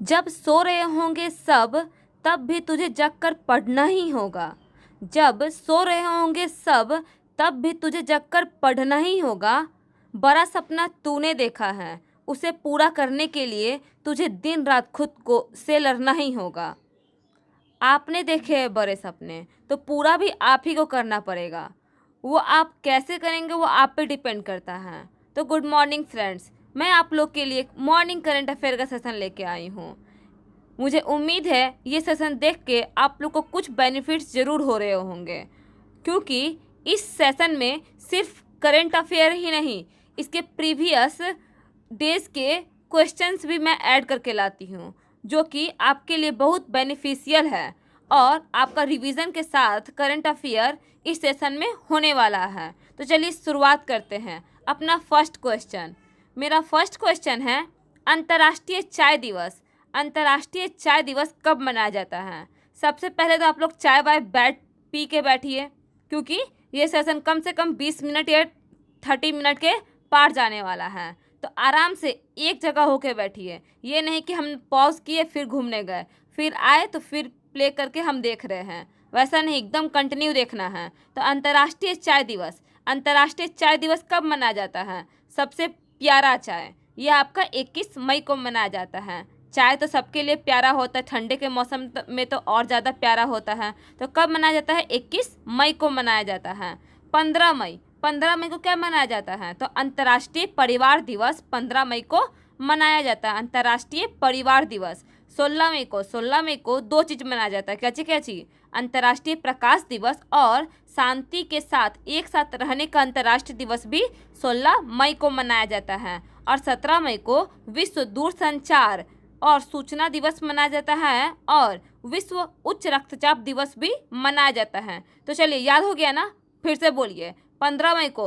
जब सो रहे होंगे सब, तब भी तुझे जग कर पढ़ना ही होगा। जब सो रहे होंगे सब, तब भी तुझे जग कर पढ़ना ही होगा। बड़ा सपना तूने देखा है, उसे पूरा करने के लिए तुझे दिन रात खुद को से लड़ना ही होगा। आपने देखे हैं बड़े सपने, तो पूरा भी आप ही को करना पड़ेगा। वो आप कैसे करेंगे वो आप पे डिपेंड करता है। तो गुड मॉर्निंग फ्रेंड्स, मैं आप लोग के लिए मॉर्निंग करंट अफेयर का सेशन लेके आई हूँ। मुझे उम्मीद है ये सेशन देख के आप लोग को कुछ बेनिफिट्स ज़रूर हो रहे होंगे, क्योंकि इस सेशन में सिर्फ करंट अफेयर ही नहीं, इसके प्रीवियस डेज के क्वेश्चंस भी मैं ऐड करके लाती हूँ, जो कि आपके लिए बहुत बेनिफिशियल है। और आपका रिवीजन के साथ करंट अफेयर इस सेशन में होने वाला है। तो चलिए शुरुआत करते हैं। अपना फर्स्ट क्वेश्चन, मेरा फर्स्ट क्वेश्चन है, अंतर्राष्ट्रीय चाय दिवस। अंतर्राष्ट्रीय चाय दिवस कब मनाया जाता है? सबसे पहले तो आप लोग चाय वाय पी के बैठिए, क्योंकि ये सेशन कम से कम 20 मिनट या 30 मिनट के पार जाने वाला है। तो आराम से एक जगह होके बैठिए, ये नहीं कि हम पॉज किए फिर घूमने गए, फिर आए तो फिर प्ले करके हम देख रहे हैं, वैसा नहीं, एकदम कंटिन्यू देखना है। तो अंतर्राष्ट्रीय चाय दिवस, अंतर्राष्ट्रीय चाय दिवस कब मनाया जाता है? सबसे प्यारा चाय, ये आपका 21 मई को मनाया जाता है। चाय तो सबके लिए प्यारा होता है, ठंडे के मौसम में तो और ज़्यादा प्यारा होता है। तो कब मनाया जाता है? 21 मई को मनाया जाता है। 15 मई, 15 मई को क्या मनाया जाता है? तो अंतर्राष्ट्रीय परिवार दिवस 15 मई को मनाया जाता है, अंतर्राष्ट्रीय परिवार दिवस। 16 मई को, 16 मई को दो चीज़ मनाया जाता है, क्या चीज़ क्या चीज़? अंतर्राष्ट्रीय प्रकाश दिवस और शांति के साथ एक साथ रहने का अंतर्राष्ट्रीय दिवस भी 16 मई को मनाया जाता है। और 17 मई को विश्व दूरसंचार और सूचना दिवस मनाया जाता है, और विश्व उच्च रक्तचाप दिवस भी मनाया जाता है। तो चलिए, याद हो गया ना? फिर से बोलिए। 15 मई को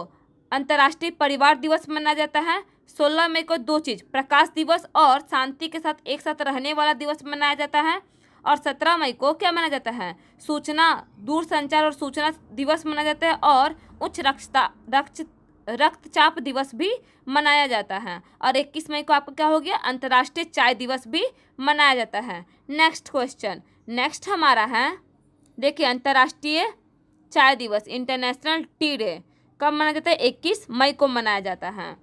अंतर्राष्ट्रीय परिवार दिवस मनाया जाता है। 16 मई को दो चीज़, प्रकाश दिवस और शांति के साथ एक साथ रहने वाला दिवस मनाया जाता है। और 17 मई को क्या मनाया जाता है? सूचना, दूरसंचार और सूचना दिवस मनाया जाता है, और उच्च रक्तचाप दिवस भी मनाया जाता है। और 21 मई को आपका क्या हो गया? अंतर्राष्ट्रीय चाय दिवस भी मनाया जाता है। नेक्स्ट क्वेश्चन, नेक्स्ट हमारा है, देखिए, अंतर्राष्ट्रीय चाय दिवस, इंटरनेशनल टी डे कब मनाया जाता है? 21 मई को मनाया जाता है।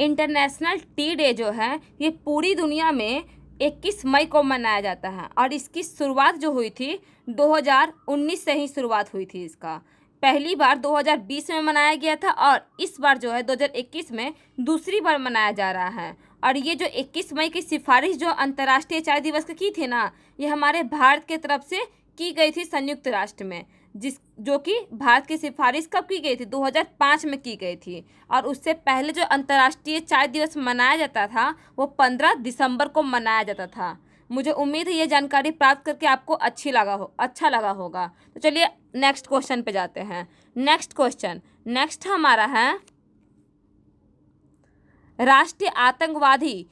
इंटरनेशनल टी डे जो है ये पूरी दुनिया में 21 मई को मनाया जाता है, और इसकी शुरुआत जो हुई थी 2019 से ही शुरुआत हुई थी। इसका पहली बार 2020 में मनाया गया था, और इस बार जो है 2021 में दूसरी बार मनाया जा रहा है। और ये जो 21 मई की सिफारिश जो अंतर्राष्ट्रीय चाय दिवस की थी ना, ये हमारे भारत की तरफ से की गई थी संयुक्त राष्ट्र में, जो कि भारत की सिफारिश कब की गई थी? 2005 में की गई थी। और उससे पहले जो अंतर्राष्ट्रीय चाय दिवस मनाया जाता था वो 15 दिसंबर को मनाया जाता था। मुझे उम्मीद है ये जानकारी प्राप्त करके आपको अच्छा लगा होगा। तो चलिए नेक्स्ट क्वेश्चन पे जाते हैं। नेक्स्ट क्वेश्चन, नेक्स्ट हमारा है, राष्ट्रीय आतंकवादी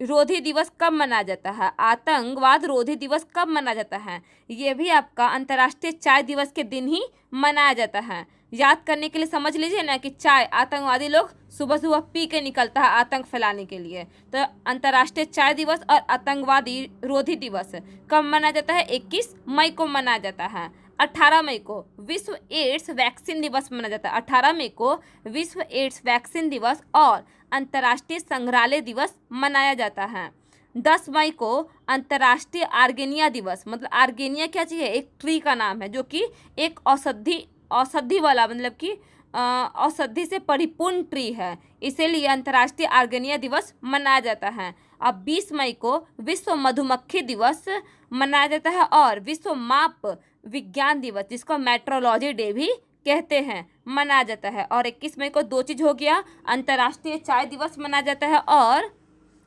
रोधी दिवस कब मनाया जाता है? आतंकवाद रोधी दिवस कब मनाया जाता है? ये भी आपका अंतर्राष्ट्रीय चाय दिवस के दिन ही मनाया जाता है। याद करने के लिए समझ लीजिए ना कि चाय आतंकवादी लोग सुबह सुबह पी के निकलता है आतंक फैलाने के लिए। तो अंतर्राष्ट्रीय चाय दिवस और आतंकवादी रोधी दिवस कब मनाया जाता है? 21 मई को मनाया जाता है। 18 मई को विश्व एड्स वैक्सीन दिवस मनाया जाता है। 18 मई को विश्व एड्स वैक्सीन दिवस और अंतर्राष्ट्रीय संग्रहालय दिवस मनाया जाता है। 10 मई को अंतर्राष्ट्रीय आर्गेनिया दिवस, मतलब आर्गेनिया क्या चीज़ है? एक ट्री का नाम है, जो कि एक औषधि वाला, मतलब कि औषधि से परिपूर्ण ट्री है, इसीलिए अंतर्राष्ट्रीय आर्गेनिया दिवस मनाया जाता है। अब 20 मई को विश्व मधुमक्खी दिवस मनाया जाता है, और विश्व माप विज्ञान दिवस, जिसको मेट्रोलॉजी डे भी कहते हैं, मनाया जाता है। और 21 मई को दो चीज़ हो गया, अंतर्राष्ट्रीय चाय दिवस मनाया जाता है, और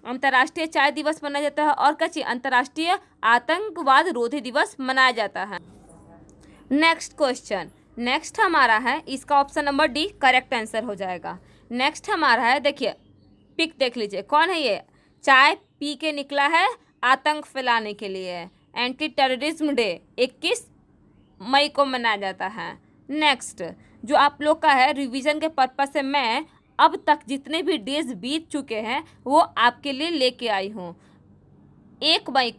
अंतर्राष्ट्रीय चाय दिवस मनाया जाता है, और क्या चीज़? अंतर्राष्ट्रीय आतंकवाद रोधी दिवस मनाया जाता है। नेक्स्ट क्वेश्चन, नेक्स्ट हमारा है, इसका option number D correct answer हो जाएगा। नेक्स्ट हमारा है, देखिए पिक देख लीजिए, कौन है ये? चाय पी के निकला है आतंक फैलाने के लिए। एंटी टेररिज्म डे 21 मई को मनाया जाता है। नेक्स्ट जो आप लोग का है, रिवीजन के पर्पज से मैं अब तक जितने भी डेज बीत चुके हैं वो आपके लिए लेके आई हूँ। 1 मई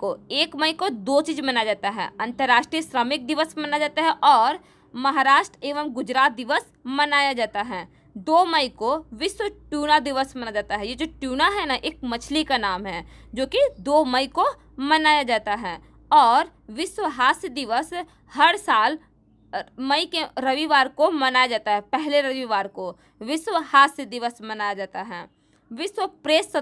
को 2 चीज़ मनाया जाता है, अंतर्राष्ट्रीय श्रमिक दिवस मनाया जाता है और महाराष्ट्र एवं गुजरात दिवस मनाया जाता है। 2 मई को विश्व ट्यूना दिवस मनाया जाता है। ये जो ट्यूना है ना, एक मछली का नाम है जो कि 2 मई को मनाया जाता है। और विश्व हास्य दिवस हर साल मई के रविवार को मनाया जाता है, पहले रविवार को विश्व हास्य दिवस मनाया जाता है। विश्व प्रेस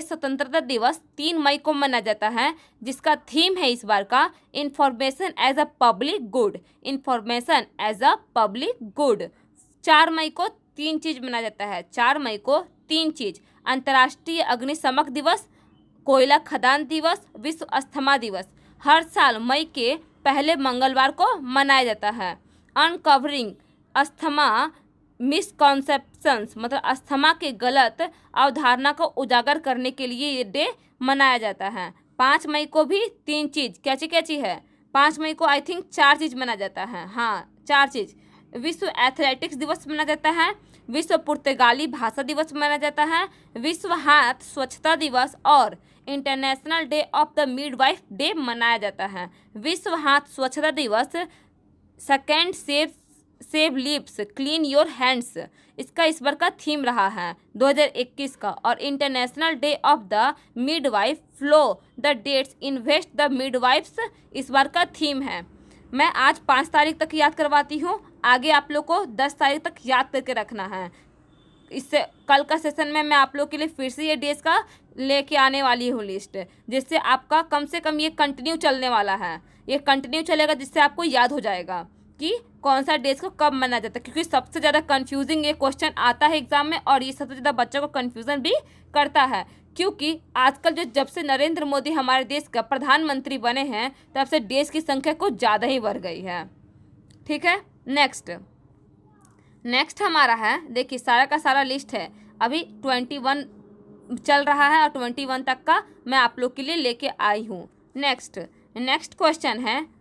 स्वतंत्रता दिवस 3 मई को मनाया जाता है, जिसका थीम है इस बार का information as a public good. 4 मई को 3 चीज़ मनाया जाता है। 4 मई को 3 चीज़, अंतर्राष्ट्रीय अग्निशमन दिवस, कोयला खदान दिवस, विश्व अस्थमा दिवस हर साल मई के पहले मंगलवार को मनाया जाता है। अनकवरिंग अस्थमा मिसकॉन्सेप्शंस, मतलब अस्थमा के गलत अवधारणा को उजागर करने के लिए ये डे मनाया जाता है। 5 मई को भी 3 चीज़, कैची है। 5 मई को आई थिंक 4 चीज़ मनाया जाता है, हाँ 4 चीज़। विश्व एथलेटिक्स दिवस मनाया जाता है, विश्व पुर्तगाली भाषा दिवस मनाया जाता है, विश्व हाथ स्वच्छता दिवस और international day of the midwife day मनाया जाता है। विश्व हाथ स्वच्छता दिवस, second save lips clean your hands, इसका इस बार का थीम रहा है 2021 का। और international day of the midwife follow the dates invest the midwives इस बार का थीम है। मैं आज 5 तारीख तक याद करवाती हूँ, आगे आप लोग को 10 तारीख तक याद करके रखना है। इससे कल का सेशन में मैं आप लोग के लिए फिर से ये डेज का लेके आने वाली हूँ लिस्ट, जिससे आपका कम से कम ये कंटिन्यू चलने वाला है। ये कंटिन्यू चलेगा जिससे आपको याद हो जाएगा कि कौन सा डेज को कब मनाया जाता है, क्योंकि सबसे ज़्यादा कंफ्यूजिंग ये क्वेश्चन आता है एग्जाम में और ये सबसे ज़्यादा बच्चों को कंफ्यूजन भी करता है। क्योंकि आजकल जब से नरेंद्र मोदी हमारे देश का प्रधानमंत्री बने हैं तब से डेज की संख्या कुछ ज़्यादा ही बढ़ गई है। ठीक है, नेक्स्ट हमारा है, देखिए सारा का सारा लिस्ट है, अभी 21 चल रहा है और 21 तक का मैं आप लोग के लिए लेके आई हूँ। नेक्स्ट क्वेश्चन है,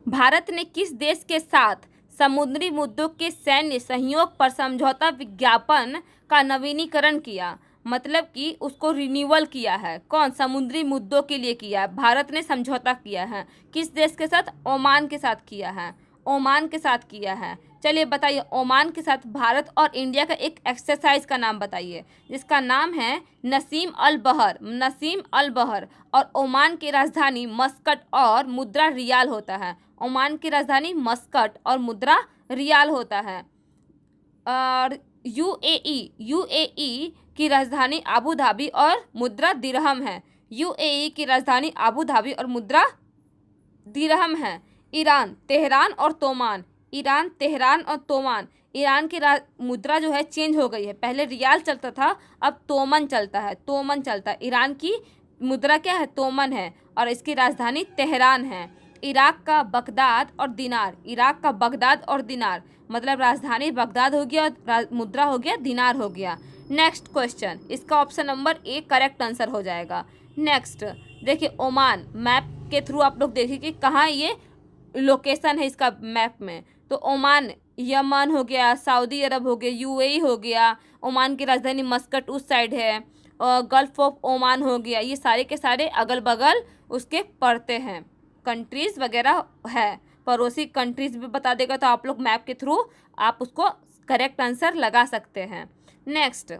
भारत ने किस देश के साथ समुद्री मुद्दों के सैन्य सहयोग पर समझौता विज्ञापन का नवीनीकरण किया, मतलब कि उसको रिन्यूअल किया है। कौन? समुद्री मुद्दों के लिए किया है, भारत ने समझौता किया है। किस देश के साथ? ओमान के साथ किया है, ओमान के साथ किया है। चलिए बताइए, ओमान के साथ भारत और इंडिया का एक एक्सरसाइज का नाम बताइए, जिसका नाम है नसीम अल बहर। और ओमान की राजधानी मस्कट और मुद्रा रियाल होता है। ओमान की राजधानी मस्कट और मुद्रा रियाल होता है। और यूएई की राजधानी अबू धाबी और मुद्रा दिरहम है। यूएई की राजधानी अबू धाबी और मुद्रा दिरहम है। ईरान, तेहरान और तोमान। ईरान की मुद्रा जो है चेंज हो गई है, पहले रियाल चलता था, अब तोमन चलता है। ईरान की मुद्रा क्या है? तोमन है और इसकी राजधानी तेहरान है। इराक का बगदाद और दिनार, मतलब राजधानी बगदाद हो गया और मुद्रा हो गया दिनार हो गया। नेक्स्ट क्वेश्चन, इसका option number A correct answer हो जाएगा। नेक्स्ट देखिए, ओमान, मैप के थ्रू आप लोग देखिए कि कहाँ ये लोकेशन है इसका मैप में। तो ओमान यमन हो गया, सऊदी अरब हो गया, यूएई हो गया, ओमान की राजधानी मस्कट उस साइड है, और गल्फ ऑफ ओमान हो गया। ये सारे के सारे अगल बगल उसके पड़ते हैं, कंट्रीज़ वगैरह है, पड़ोसी कंट्रीज़ भी बता देगा, तो आप लोग मैप के थ्रू आप उसको करेक्ट आंसर लगा सकते हैं। नेक्स्ट,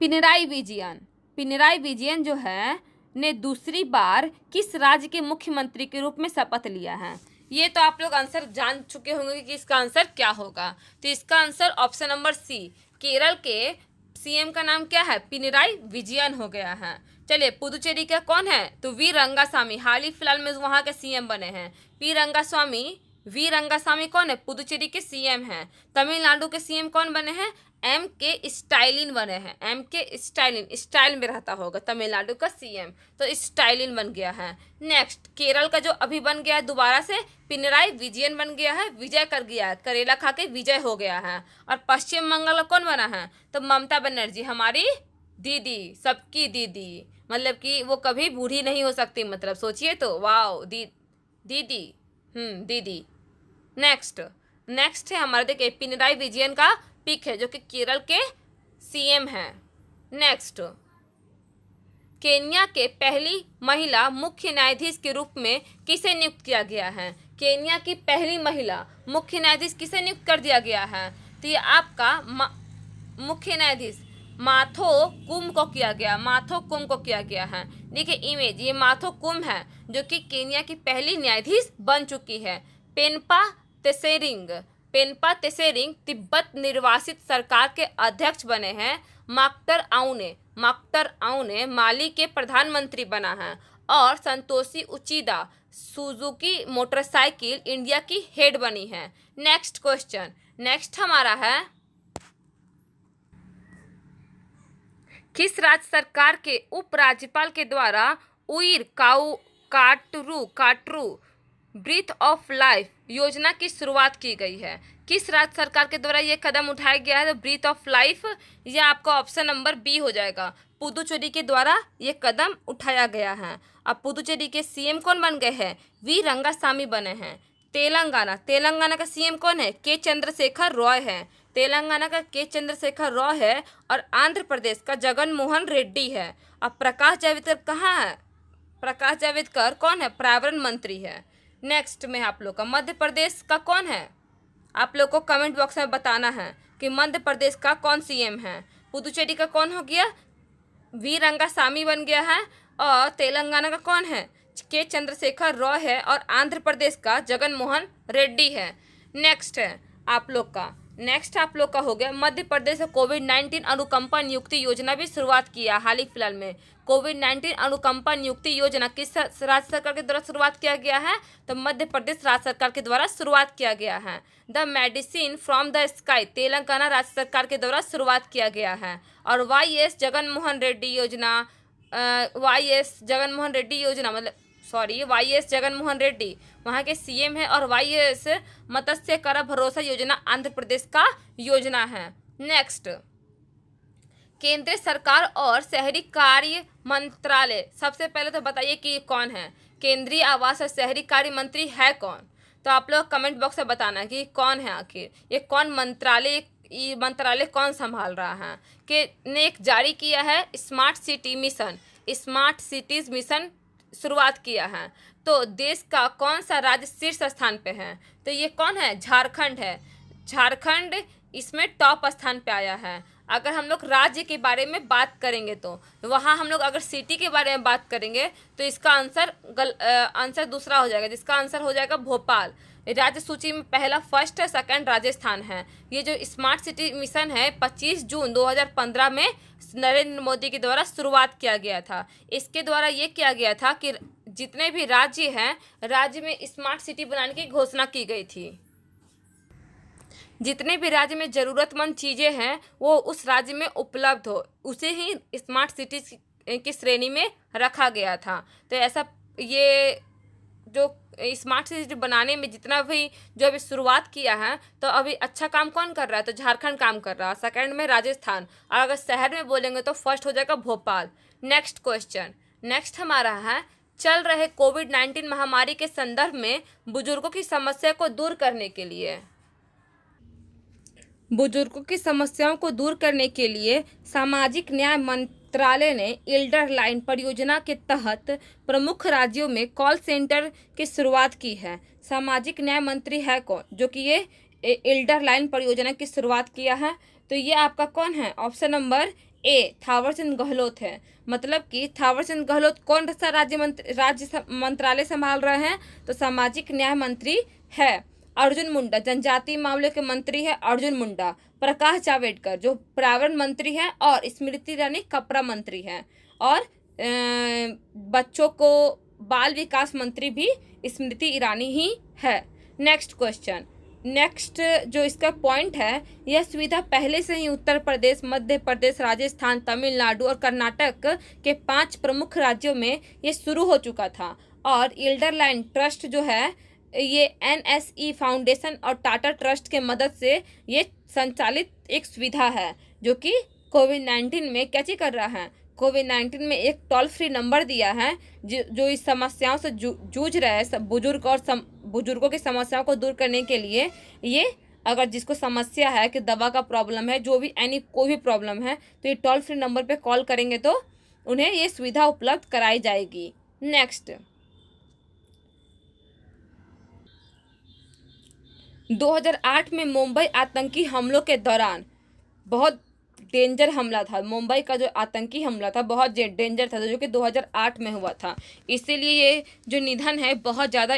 पिनराई विजयन जो है ने दूसरी बार किस राज्य के मुख्यमंत्री के रूप में शपथ लिया है? ये तो आप लोग आंसर जान चुके होंगे कि इसका आंसर क्या होगा। तो इसका answer option number C, Kerala के सीएम का नाम क्या है? पिनराई विजयन हो गया है। चलिए, पुदुचेरी का कौन है? तो वी रंगास्वामी, हाल ही फिलहाल में वहाँ के सीएम बने हैं। वी रंगास्वामी कौन है? पुदुचेरी के सीएम हैं। तमिलनाडु के सीएम कौन बने हैं? एम के स्टालिन बने हैं। स्टाइल में रहता होगा तमिलनाडु का सीएम, तो स्टालिन बन गया है। नेक्स्ट, केरल का जो अभी बन गया है दोबारा से, पिनराई विजयन बन गया है, विजय कर गया है, करेला खा के विजय हो गया है। और पश्चिम बंगाल का कौन बना है? तो ममता बनर्जी, हमारी दीदी, सबकी दीदी, मतलब कि वो कभी बूढ़ी नहीं हो सकती, मतलब सोचिए तो, वाओ, दीदी। नेक्स्ट, नेक्स्ट है हमारा देखिए पिनराई विजयन का पिक है जो कि केरल के सीएम हैं। नेक्स्ट, केन्या के पहली महिला मुख्य न्यायाधीश के रूप में किसे नियुक्त किया गया है? केन्या की पहली महिला मुख्य न्यायाधीश किसे नियुक्त कर दिया गया है? तो ये आपका मुख्य न्यायाधीश माथो कुम को किया गया, माथो कुम को किया गया है। देखिए इमेज, ये माथो कुम है जो कि केन्या की पहली न्यायाधीश बन चुकी है। पेनपा तेसेरिंग, पेनपा तेसेरिंग तिब्बत निर्वासित सरकार के अध्यक्ष बने हैं। माक्तर आउने माली के प्रधानमंत्री बना है। और संतोषी उचिदा सुजुकी मोटरसाइकिल इंडिया की हेड बनी है। नेक्स्ट क्वेश्चन, नेक्स्ट हमारा है किस राज्य सरकार के उपराज्यपाल के द्वारा उइर काटरू ब्रीथ ऑफ लाइफ योजना की शुरुआत की गई है? किस राज्य सरकार के द्वारा ये कदम उठाया गया है? तो ब्रीथ ऑफ लाइफ, ये आपका ऑप्शन नंबर बी हो जाएगा। पुदुचेरी के द्वारा ये कदम उठाया गया है। अब पुदुचेरी के सीएम कौन बन गए हैं? वी रंगासामी बने हैं। तेलंगाना का सीएम कौन है? के चंद्रशेखर रॉय है। तेलंगाना का के चंद्रशेखर रॉय है। और आंध्र प्रदेश का जगन मोहन रेड्डी है। अब प्रकाश जावड़ेकर कहाँ है? प्रकाश जावड़ेकर कौन है? पर्यावरण मंत्री है। नेक्स्ट में आप लोग का मध्य प्रदेश का कौन है? आप लोग को कमेंट बॉक्स में बताना है कि मध्य प्रदेश का कौन सीएम है। पुदुचेरी का कौन हो गया? वी रंगासामी बन गया है। और तेलंगाना का कौन है? के चंद्रशेखर रॉय है। और आंध्र प्रदेश का जगन मोहन रेड्डी है। नेक्स्ट है आप लोग का, नेक्स्ट आप लोग का हो गया मध्य प्रदेश में कोविड-19 अनुकंपा नियुक्ति योजना भी शुरुआत किया हाल ही फिलहाल में। कोविड-19 अनुकंपा नियुक्ति योजना किस राज्य सरकार के द्वारा शुरुआत किया गया है? तो मध्य प्रदेश राज्य सरकार के द्वारा शुरुआत किया गया है। The medicine from the sky Telangana राज्य सरकार के द्वारा शुरुआत किया गया है। और वाईएस जगन मोहन रेड्डी योजना, वाईएस जगन मोहन रेड्डी वहाँ के सीएम है। और वाईएस मत्स्य कर भरोसा योजना आंध्र प्रदेश का योजना है। नेक्स्ट, केंद्र सरकार और शहरी कार्य मंत्रालय, सबसे पहले तो बताइए कि कौन है? केंद्रीय आवास और शहरी कार्य मंत्री है कौन? तो आप लोग कमेंट बॉक्स में बताना कि कौन है आखिर, ये कौन मंत्रालय, ये मंत्रालय कौन संभाल रहा है? कि ने एक जारी किया है smart city mission, smart cities mission शुरुआत किया है। तो देश का कौन सा राज्य शीर्ष स्थान पे है? तो ये कौन है? झारखंड है। झारखंड इसमें टॉप स्थान पे आया है। अगर हम लोग राज्य के बारे में बात करेंगे तो वहाँ हम लोग अगर सिटी के बारे में बात करेंगे तो इसका आंसर दूसरा हो जाएगा, जिसका आंसर हो जाएगा भोपाल। राज्य सूची में पहला फर्स्ट है, सेकंड राजस्थान है। ये जो स्मार्ट सिटी मिशन है 25 जून 2015 में नरेंद्र मोदी के द्वारा शुरुआत किया गया था। इसके द्वारा ये किया गया था कि जितने भी राज्य हैं, राज्य में स्मार्ट सिटी बनाने की घोषणा की गई थी। जितने भी राज्य में ज़रूरतमंद चीज़ें हैं वो उस राज्य में उपलब्ध हो, उसे ही स्मार्ट सिटी की श्रेणी में रखा गया था। तो ऐसा ये जो स्मार्ट सिटी बनाने में जितना भी जो अभी शुरुआत किया है, तो अभी अच्छा काम कौन कर रहा है? तो झारखंड काम कर रहा है, सेकंड में राजस्थान, और अगर शहर में बोलेंगे तो फर्स्ट हो जाएगा भोपाल। नेक्स्ट क्वेश्चन, नेक्स्ट हमारा है चल रहे कोविड-19 महामारी के संदर्भ में बुजुर्गों की समस्या को दूर करने के लिए, बुजुर्गों की समस्याओं को दूर करने के लिए सामाजिक न्याय मंत्रालय ने एल्डर लाइन परियोजना के तहत प्रमुख राज्यों में कॉल सेंटर की शुरुआत की है। सामाजिक न्याय मंत्री है कौन जो कि ये एल्डर लाइन परियोजना की शुरुआत किया है? तो ये आपका कौन है? Option number A Thawarchand Gehlot है। मतलब कि थावरचंद गहलोत कौन सा राज्य मंत्रालय संभाल रहे हैं? तो सामाजिक न्याय मंत्री है। अर्जुन मुंडा जनजातीय मामले के मंत्री है अर्जुन मुंडा। प्रकाश जावड़ेकर जो पर्यावरण मंत्री है, और स्मृति ईरानी कपड़ा मंत्री है। और बच्चों को बाल विकास मंत्री भी स्मृति ईरानी ही है। नेक्स्ट क्वेश्चन, नेक्स्ट जो इसका पॉइंट है, यह सुविधा पहले से ही उत्तर प्रदेश, मध्य प्रदेश, राजस्थान, तमिलनाडु और कर्नाटक के 5 प्रमुख राज्यों में ये शुरू हो चुका था। और एल्डर लाइन ट्रस्ट जो है ये NSE फाउंडेशन और टाटा ट्रस्ट के मदद से ये संचालित एक सुविधा है जो कि कोविड-19 में क्या चीज कर रहा है? कोविड-19 में एक टोल फ्री नंबर दिया है जो इस समस्याओं से जूझ रहे हैं सब बुजुर्ग और बुजुर्गों की समस्याओं को दूर करने के लिए। ये अगर जिसको समस्या है कि दवा का प्रॉब्लम है, जो भी कोई भी प्रॉब्लम है, तो ये टोल फ्री नंबर पे कॉल करेंगे तो उन्हें ये सुविधा उपलब्ध कराई जाएगी। नेक्स्ट, 2008 में मुंबई आतंकी हमलों के दौरान बहुत डेंजर हमला था। मुंबई का जो आतंकी हमला था बहुत डेंजर था, जो कि 2008 में हुआ था। इसीलिए ये जो निधन है बहुत ज़्यादा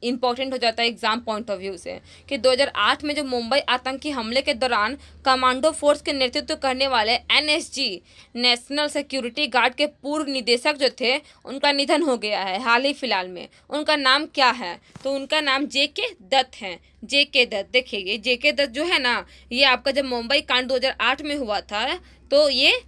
इम्पॉर्टेंट हो जाता है एग्जाम पॉइंट ऑफ व्यू से, कि 2008 में जो मुंबई आतंकी हमले के दौरान कमांडो फोर्स के नेतृत्व करने वाले एनएसजी नेशनल सिक्योरिटी गार्ड के पूर्व निदेशक जो थे, उनका निधन हो गया है हाल ही फिलहाल में। उनका नाम क्या है? तो उनका नाम जेके दत्त है। जेके दत्त, देखिए ये जेके दत्त जो है ना, ये आपका जब मुंबई कांड 2008 में हुआ था तो ये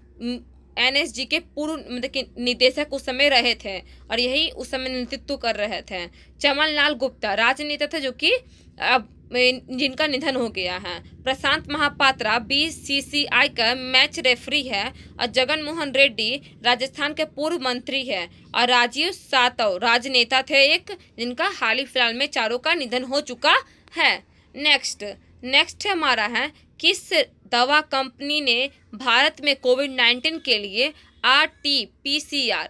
एनएसजी के पूर्व मतलब कि निदेशक उस समय रहे थे और यही उस समय नेतृत्व कर रहे थे। चमन लाल गुप्ता राजनेता थे जो कि अब जिनका निधन हो गया है। प्रशांत महापात्रा बीसीसीआई का मैच रेफरी है और जगन मोहन रेड्डी राजस्थान के पूर्व मंत्री है और राजीव सातव राजनेता थे एक, जिनका हाल ही फिलहाल में चारों का निधन हो चुका है। नेक्स्ट हमारा है, किस दवा कंपनी ने भारत में कोविड-19 के लिए आरटी-पीसीआर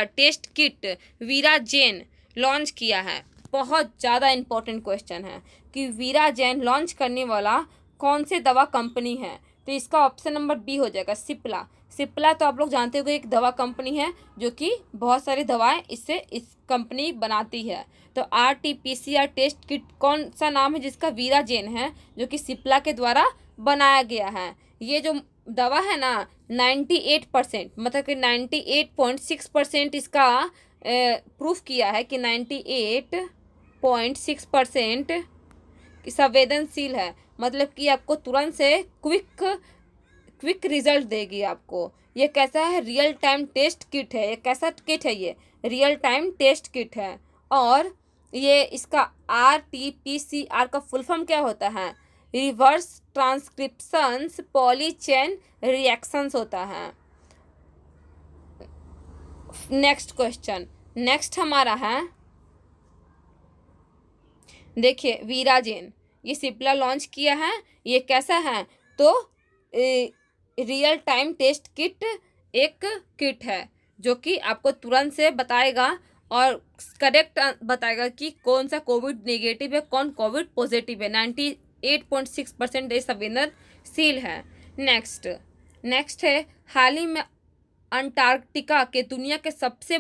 टेस्ट किट वीराजेन लॉन्च किया है? बहुत ज़्यादा इम्पोर्टेंट क्वेश्चन है कि वीराजेन लॉन्च करने वाला कौन से दवा कंपनी है? तो इसका ऑप्शन नंबर बी हो जाएगा, सिप्ला। सिप्ला तो आप लोग जानते हो एक दवा कंपनी है जो कि बहुत सारी दवाएं इस कंपनी बनाती है। तो आरटी-पीसीआर टेस्ट किट कौन सा नाम है जिसका वीराजेन है, जो कि सिप्ला के द्वारा बनाया गया है। ये जो दवा है ना 98% मतलब कि 98.6% इसका प्रूफ किया है कि 98.6% संवेदनशील है, मतलब कि आपको तुरंत से क्विक रिजल्ट देगी आपको। ये कैसा है? रियल टाइम टेस्ट किट है। ये कैसा किट है? ये रियल टाइम टेस्ट किट है। और ये इसका आरटी-पीसीआर का फुल फॉर्म क्या होता है? रिवर्स ट्रांसक्रिप्शंस पॉलीचेन रिएक्शंस होता है। नेक्स्ट क्वेश्चन, नेक्स्ट हमारा है, देखिए वीराजेन ये सिप्ला लॉन्च किया है। ये कैसा है? तो रियल टाइम टेस्ट किट एक किट है जो कि आपको तुरंत से बताएगा और करेक्ट बताएगा कि कौन सा कोविड नेगेटिव है, कौन कोविड पॉजिटिव है। 98.6% ये संवेदनशील है। नेक्स्ट है, हाल ही में अंटार्कटिका के दुनिया के सबसे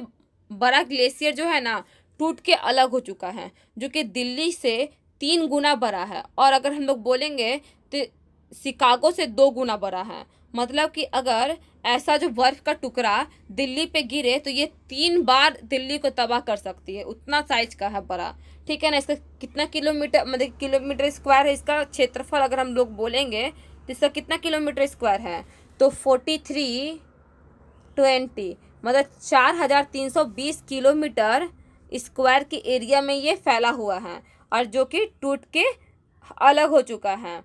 बड़ा ग्लेशियर जो है ना टूट के अलग हो चुका है, जो कि दिल्ली से 3 गुना बड़ा है। और अगर हम लोग बोलेंगे तो शिकागो से 2 गुना बड़ा है। मतलब कि अगर ऐसा जो बर्फ का टुकड़ा दिल्ली पे गिरे तो ये 3 बार दिल्ली को तबाह कर सकती है, उतना साइज का है बड़ा। ठीक है ना। इसका कितना किलोमीटर मतलब किलोमीटर स्क्वायर है इसका क्षेत्रफल, अगर हम लोग बोलेंगे तो इसका कितना किलोमीटर स्क्वायर है? तो 4320 मतलब 4320 किलोमीटर स्क्वायर के एरिया में ये फैला हुआ है और जो कि टूट के अलग हो चुका है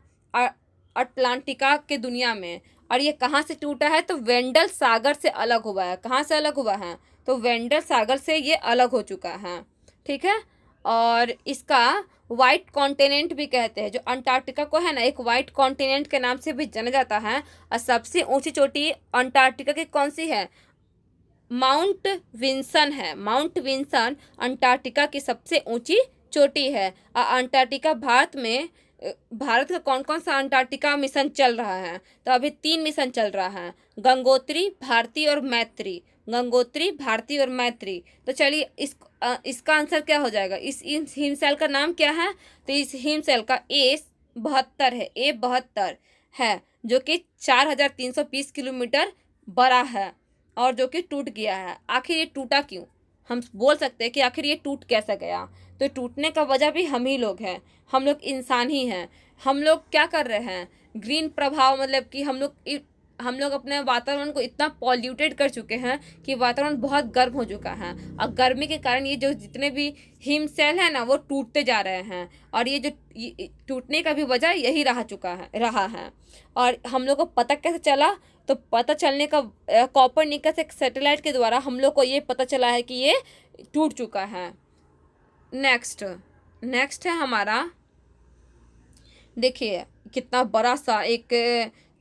अटलांटिका के दुनिया में। और ये कहाँ से टूटा है? तो वेंडल सागर से अलग हुआ है। कहाँ से अलग हुआ है? तो वेंडल सागर से ये अलग हो चुका है। ठीक है। और इसका वाइट कॉन्टिनेंट भी कहते हैं, जो अंटार्कटिका को है ना एक वाइट कॉन्टिनेंट के नाम से भी जाना जाता है। और सबसे ऊंची चोटी अंटार्कटिका की कौन सी है? माउंट विंसन है। माउंट विंसन अंटार्कटिका की सबसे ऊंची चोटी है। और अंटार्कटिका भारत का कौन कौन सा अंटार्कटिका मिशन चल रहा है? तो अभी 3 मिशन चल रहा है, गंगोत्री, भारती और मैत्री। गंगोत्री, भारती और मैत्री। तो चलिए इसका आंसर क्या हो जाएगा? इस हिमशैल का नाम क्या है? तो इस हिमशैल का A72 है। A72 है जो कि 4320 किलोमीटर बड़ा है और जो कि टूट गया है। आखिर ये टूटा क्यों? हम बोल सकते हैं कि आखिर ये टूट कैसे गया? तो टूटने का वजह भी हम ही लोग हैं, हम लोग इंसान ही हैं। हम लोग क्या कर रहे हैं? ग्रीन प्रभाव मतलब कि हम लोग अपने वातावरण को इतना पॉल्यूटेड कर चुके हैं कि वातावरण बहुत गर्म हो चुका है, और गर्मी के कारण ये जो जितने भी हिमशैल है ना वो टूटते जा रहे हैं, और ये जो टूटने का भी वजह यही रहा है। और हम लोग को पता कैसे चला? तो पता चलने का कॉपरनिकस एक सैटेलाइट के द्वारा हम लोग को ये पता चला है कि ये टूट चुका है। नेक्स्ट है हमारा, देखिए कितना बड़ा सा एक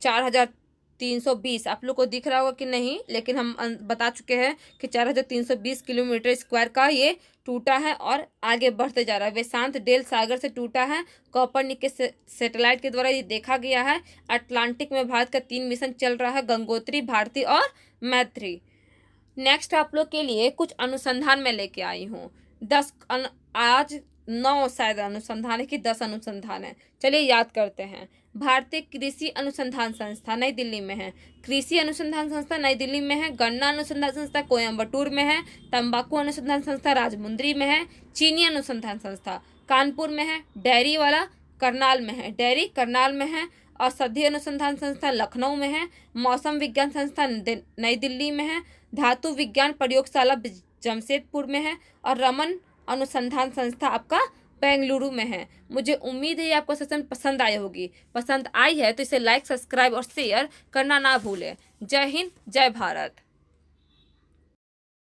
4320, आप लोग को दिख रहा होगा कि नहीं, लेकिन हम बता चुके हैं कि 4320 किलोमीटर स्क्वायर का ये टूटा है और आगे बढ़ते जा रहा है। वेसांत डेल सागर से टूटा है, कॉपरनिकस सैटेलाइट के द्वारा ये देखा गया है। अटलांटिक में भारत का 3 मिशन चल रहा है, गंगोत्री, भारती और मैत्री। नेक्स्ट आप लोग के लिए कुछ अनुसंधान में लेके आई हूँ। आज 9 शायद अनुसंधान है कि 10 अनुसंधान है, चलिए याद करते हैं। भारतीय कृषि अनुसंधान संस्था नई दिल्ली में है, कृषि अनुसंधान संस्था नई दिल्ली में है, गन्ना अनुसंधान संस्था कोयम्बटूर में है, तंबाकू अनुसंधान संस्था राजमुंदरी में है, चीनी अनुसंधान संस्था कानपुर में है, डेयरी करनाल में है, औषधि अनुसंधान संस्था लखनऊ में है, मौसम विज्ञान संस्था नई दिल्ली में है, धातु विज्ञान प्रयोगशाला जमशेदपुर में है, और रमन अनुसंधान संस्था आपका बेंगलुरु में है। मुझे उम्मीद है आपको सेशन पसंद आई होगी। पसंद आई है तो इसे लाइक, सब्सक्राइब और शेयर करना ना भूलें। जय हिंद, जय भारत।